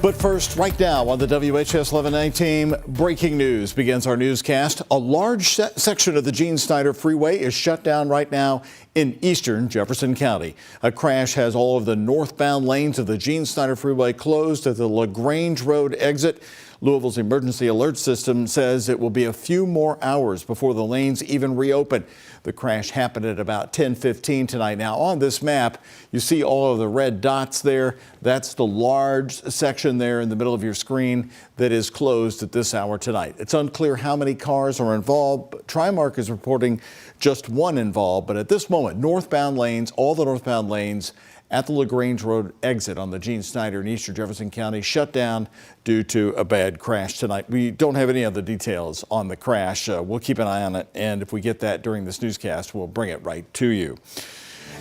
But first, right now on the WHAS11 team, breaking news begins our newscast. A large section of the Gene Snyder Freeway is shut down right now in eastern Jefferson County. A crash has all of the northbound lanes of the Gene Snyder Freeway closed at the LaGrange Road exit. Louisville's emergency alert system says it will be a few more hours before the lanes even reopen. The crash happened at about 10:15 tonight. Now on this map, you see all of the red dots there. That's the large section there in the middle of your screen that is closed at this hour tonight. It's unclear how many cars are involved. Trimark is reporting just one involved, but at this moment, northbound lanes, all the northbound lanes at the LaGrange Road exit on the Gene Snyder in eastern Jefferson County shut down due to a bad crash tonight. We don't have any other details on the crash. We'll keep an eye on it, and if we get that during this newscast, we'll bring it right to you.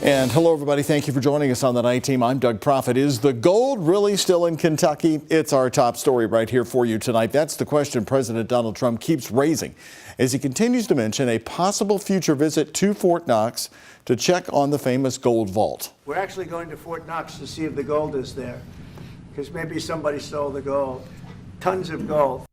And hello, everybody. Thank you for joining us on the night team. I'm Doug Prophet. Is the gold really still in Kentucky? It's our top story right here for you tonight. That's the question President Donald Trump keeps raising as he continues to mention a possible future visit to Fort Knox to check on the famous gold vault. We're actually going to Fort Knox to see if the gold is there, because maybe somebody stole the gold. Tons of gold.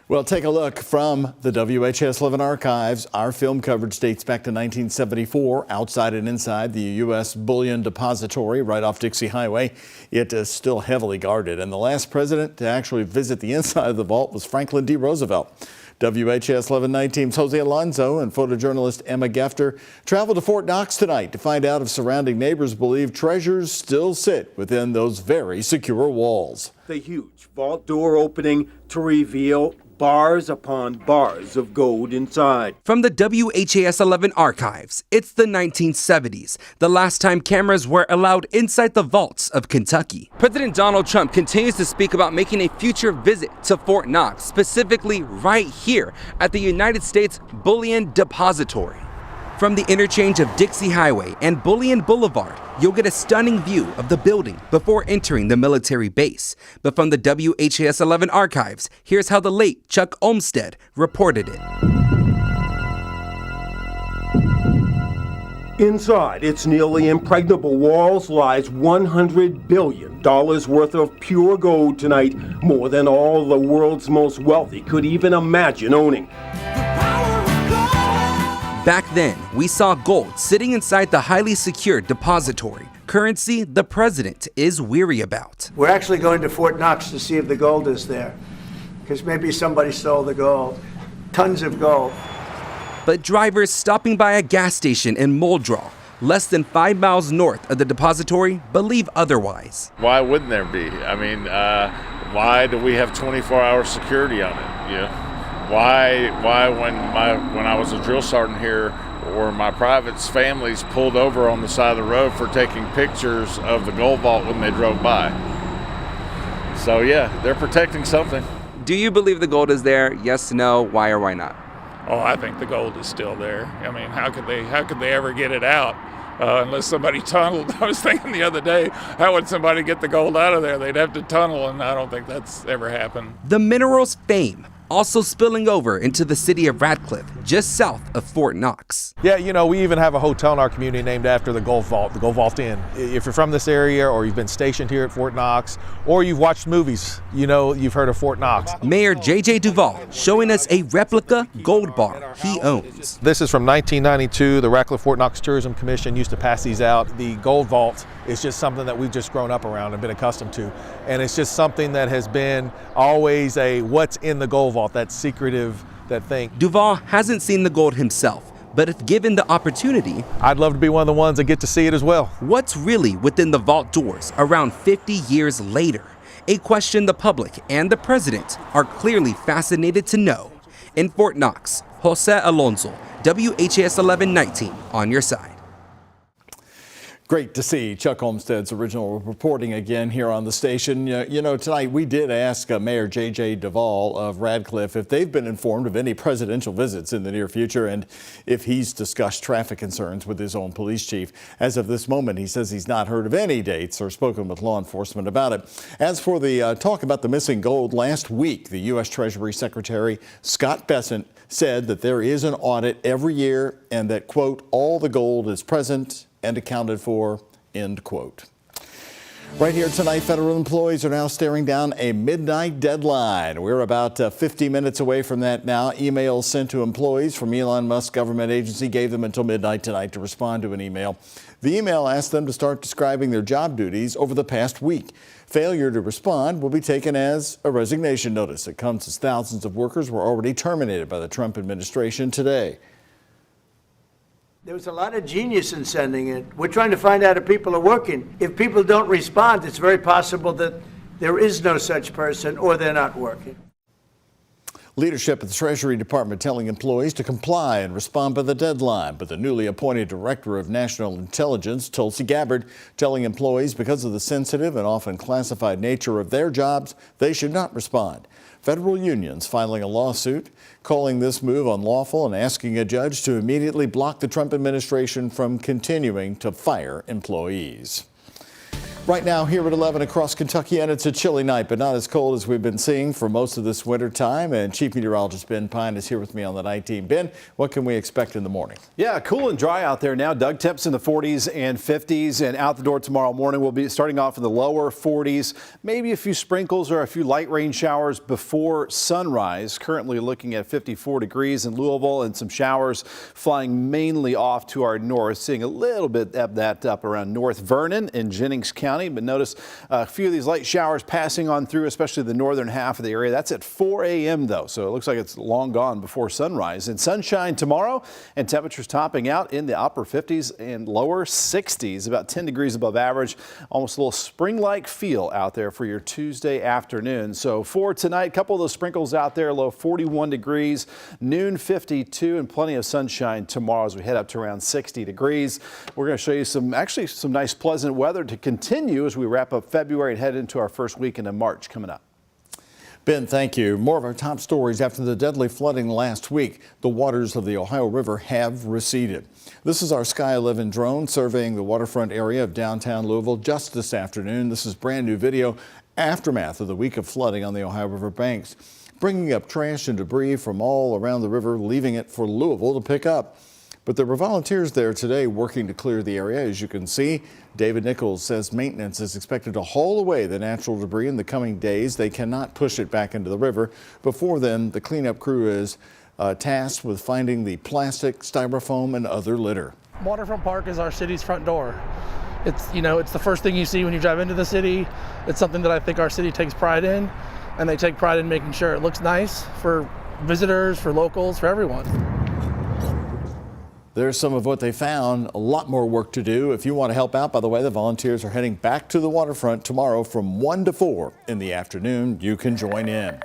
Well, take a look from the WHAS11 archives. Our film coverage dates back to 1974. Outside and inside the U.S. Bullion Depository right off Dixie Highway, it is still heavily guarded. And the last president to actually visit the inside of the vault was Franklin D. Roosevelt. WHAS11 night team's Jose Alonso and photojournalist Emma Gefter traveled to Fort Knox tonight to find out if surrounding neighbors believe treasures still sit within those very secure walls. The huge vault door opening to reveal bars upon bars of gold inside. From the WHAS11 archives, it's the 1970s, the last time cameras were allowed inside the vaults of Kentucky. President Donald Trump continues to speak about making a future visit to Fort Knox, specifically right here at the United States Bullion Depository. From the interchange of Dixie Highway and Bullion Boulevard, you'll get a stunning view of the building before entering the military base. But from the WHAS11 archives, here's how the late Chuck Olmsted reported it. Inside its nearly impregnable walls lies $100 billion worth of pure gold tonight, more than all the world's most wealthy could even imagine owning. Back then, we saw gold sitting inside the highly secured depository, currency the president is weary about. We're actually going to Fort Knox to see if the gold is there, because maybe somebody stole the gold. Tons of gold. But drivers stopping by a gas station in Muldraw, less than 5 miles north of the depository, believe otherwise. Why wouldn't there be? I mean, why do we have 24-hour security on it? You know? Why when I was a drill sergeant here, or my private's families pulled over on the side of the road for taking pictures of the gold vault when they drove by? So yeah, they're protecting something. Do you believe the gold is there? Yes, no, why or why not? Oh, I think the gold is still there. I mean, how could they ever get it out unless somebody tunneled? I was thinking the other day, how would somebody get the gold out of there? They'd have to tunnel, and I don't think that's ever happened. The mineral's fame also spilling over into the city of Radcliffe, just south of Fort Knox. Yeah, you know, we even have a hotel in our community named after the Gold Vault Inn. If you're from this area, or you've been stationed here at Fort Knox, or you've watched movies, you know, you've heard of Fort Knox. Mayor J.J. Duvall showing us a replica gold bar he owns. This is from 1992. The Radcliffe Fort Knox Tourism Commission used to pass these out. The Gold Vault is just something that we've just grown up around and been accustomed to. And it's just something that has been always a what's in the gold vault, that secretive, that thing. Duvall hasn't seen the gold himself, but if given the opportunity, I'd love to be one of the ones that get to see it as well. What's really within the vault doors around 50 years later? A question the public and the president are clearly fascinated to know. In Fort Knox, Jose Alonso, WHAS11 night team on your side. Great to see Chuck Olmsted's original reporting again here on the station. You know, tonight we did ask Mayor J.J. Duvall of Radcliffe if they've been informed of any presidential visits in the near future and if he's discussed traffic concerns with his own police chief. As of this moment, he says he's not heard of any dates or spoken with law enforcement about it. As for the talk about the missing gold, last week, the U.S. Treasury Secretary Scott Bessent said that there is an audit every year and that, quote, all the gold is present and accounted for, end quote. Right here tonight, federal employees are now staring down a midnight deadline. We're about 50 minutes away from that now. Emails sent to employees from Elon Musk's government agency gave them until midnight tonight to respond to an email. The email asked them to start describing their job duties over the past week. Failure to respond will be taken as a resignation notice. It comes as thousands of workers were already terminated by the Trump administration today. There was a lot of genius in sending it. We're trying to find out if people are working. If people don't respond, it's very possible that there is no such person or they're not working. Leadership at the Treasury Department telling employees to comply and respond by the deadline. But the newly appointed Director of National Intelligence, Tulsi Gabbard, telling employees because of the sensitive and often classified nature of their jobs, they should not respond. Federal unions filing a lawsuit calling this move unlawful and asking a judge to immediately block the Trump administration from continuing to fire employees. Right now here at 11 across Kentucky, and it's a chilly night, but not as cold as we've been seeing for most of this winter time. And Chief Meteorologist Ben Pine is here with me on the night team. Ben, what can we expect in the morning? Yeah, cool and dry out there now. Doug, temps in the 40s and 50s, and out the door tomorrow morning we'll be starting off in the lower 40s, maybe a few sprinkles or a few light rain showers before sunrise. Currently looking at 54 degrees in Louisville and some showers flying mainly off to our north, seeing a little bit of that up around North Vernon and Jennings County. But notice a few of these light showers passing on through, especially the northern half of the area. That's at 4 a.m. though, so it looks like it's long gone before sunrise. And sunshine tomorrow, and temperatures topping out in the upper 50s and lower 60s, about 10 degrees above average. Almost a little spring-like feel out there for your Tuesday afternoon. So for tonight, a couple of those sprinkles out there, low 41 degrees, noon 52, and plenty of sunshine tomorrow as we head up to around 60 degrees. We're going to show you some nice pleasant weather to continue as we wrap up February and head into our first weekend of March coming up. Ben, thank you. More of our top stories after the deadly flooding last week. The waters of the Ohio River have receded. This is our Sky 11 drone surveying the waterfront area of downtown Louisville just this afternoon. This is brand new video, aftermath of the week of flooding on the Ohio River banks, bringing up trash and debris from all around the river, leaving it for Louisville to pick up. But there were volunteers there today working to clear the area. As you can see, David Nichols says maintenance is expected to haul away the natural debris in the coming days. They cannot push it back into the river. Before then, the cleanup crew is tasked with finding the plastic, styrofoam, and other litter. Waterfront Park is our city's front door. It's the first thing you see when you drive into the city. It's something that I think our city takes pride in, and they take pride in making sure it looks nice for visitors, for locals, for everyone. There's some of what they found. A lot more work to do. If you want to help out, by the way, the volunteers are heading back to the waterfront tomorrow from 1 to 4 in the afternoon. You can join in.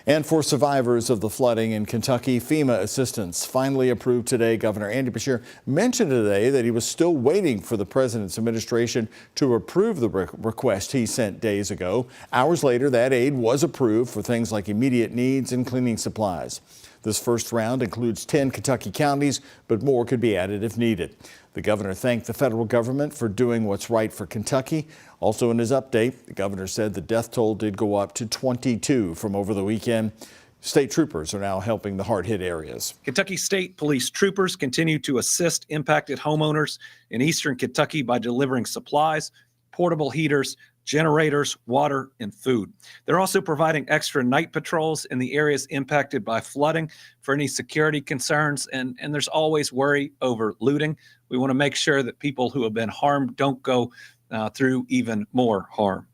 And for survivors of the flooding in Kentucky, FEMA assistance finally approved today. Governor Andy Beshear mentioned today that he was still waiting for the president's administration to approve the request he sent days ago. Hours later, that aid was approved for things like immediate needs and cleaning supplies. This first round includes 10 Kentucky counties, but more could be added if needed. The governor thanked the federal government for doing what's right for Kentucky. Also in his update, the governor said the death toll did go up to 22 from over the weekend. State troopers are now helping the hard-hit areas. Kentucky State Police troopers continue to assist impacted homeowners in eastern Kentucky by delivering supplies, portable heaters, generators, water, and food. They're also providing extra night patrols in the areas impacted by flooding for any security concerns, and there's always worry over looting. We want to make sure that people who have been harmed don't go through even more harm.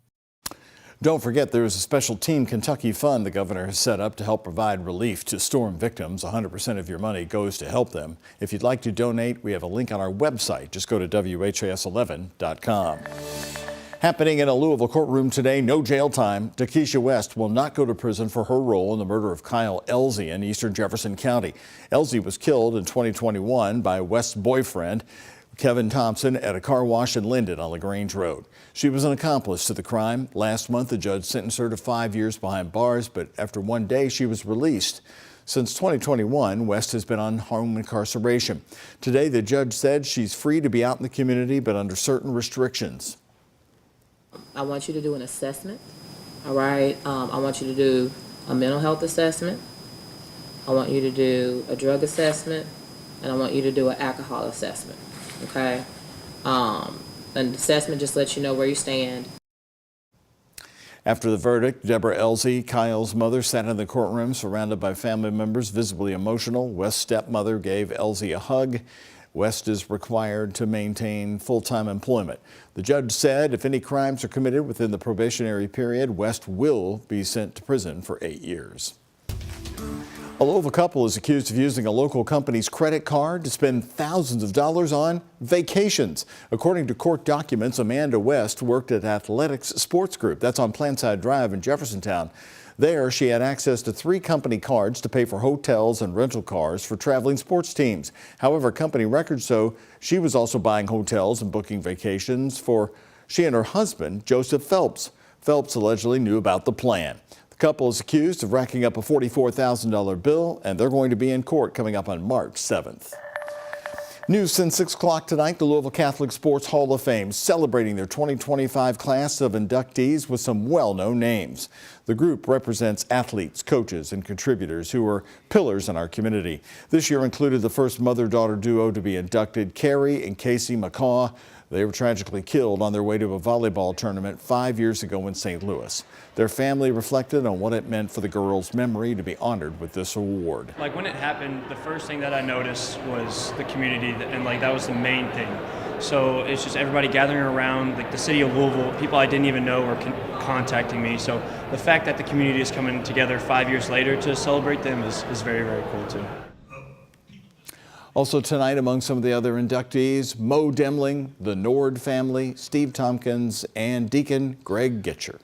Don't forget there is a special Team Kentucky fund the governor has set up to help provide relief to storm victims. 100% of your money goes to help them. If you'd like to donate, we have a link on our website. Just go to WHAS11.com. Happening in a Louisville courtroom today, no jail time. Takesha West will not go to prison for her role in the murder of Kyle Elsie in eastern Jefferson County. Elsie was killed in 2021 by West's boyfriend, Kevin Thompson, at a car wash in Linden on LaGrange Road. She was an accomplice to the crime. Last month, the judge sentenced her to 5 years behind bars, but after one day, she was released. Since 2021, West has been on home incarceration. Today, the judge said she's free to be out in the community, but under certain restrictions. I want you to do an assessment, all right? I want you to do a mental health assessment. I want you to do a drug assessment, and I want you to do an alcohol assessment, okay? An assessment just lets you know where you stand. After the verdict, Deborah Elsie, Kyle's mother, sat in the courtroom surrounded by family members, visibly emotional. West's stepmother gave Elsie a hug. West is required to maintain full-time employment. The judge said if any crimes are committed within the probationary period, West will be sent to prison for 8 years. A Louisville couple is accused of using a local company's credit card to spend thousands of dollars on vacations. According to court documents, Amanda West worked at Athletics Sports Group. That's on Planside Drive in Jeffersontown. There, she had access to 3 company cards to pay for hotels and rental cars for traveling sports teams. However, company records show she was also buying hotels and booking vacations for she and her husband, Joseph Phelps. Phelps allegedly knew about the plan. The couple is accused of racking up a $44,000 bill, and they're going to be in court coming up on March 7th. News since 6 o'clock tonight, the Louisville Catholic Sports Hall of Fame celebrating their 2025 class of inductees with some well-known names. The group represents athletes, coaches, and contributors who are pillars in our community. This year included the first mother-daughter duo to be inducted, Carrie and Casey McCaw. They were tragically killed on their way to a volleyball tournament 5 years ago in St. Louis. Their family reflected on what it meant for the girls' memory to be honored with this award. Like when it happened, the first thing that I noticed was the community, and like that was the main thing. So it's just everybody gathering around, like the city of Louisville, people I didn't even know were contacting me. So the fact that the community is coming together 5 years later to celebrate them is very, very cool too. Also tonight, among some of the other inductees, Mo Demling, the Nord family, Steve Tompkins, and Deacon Greg Gitcher.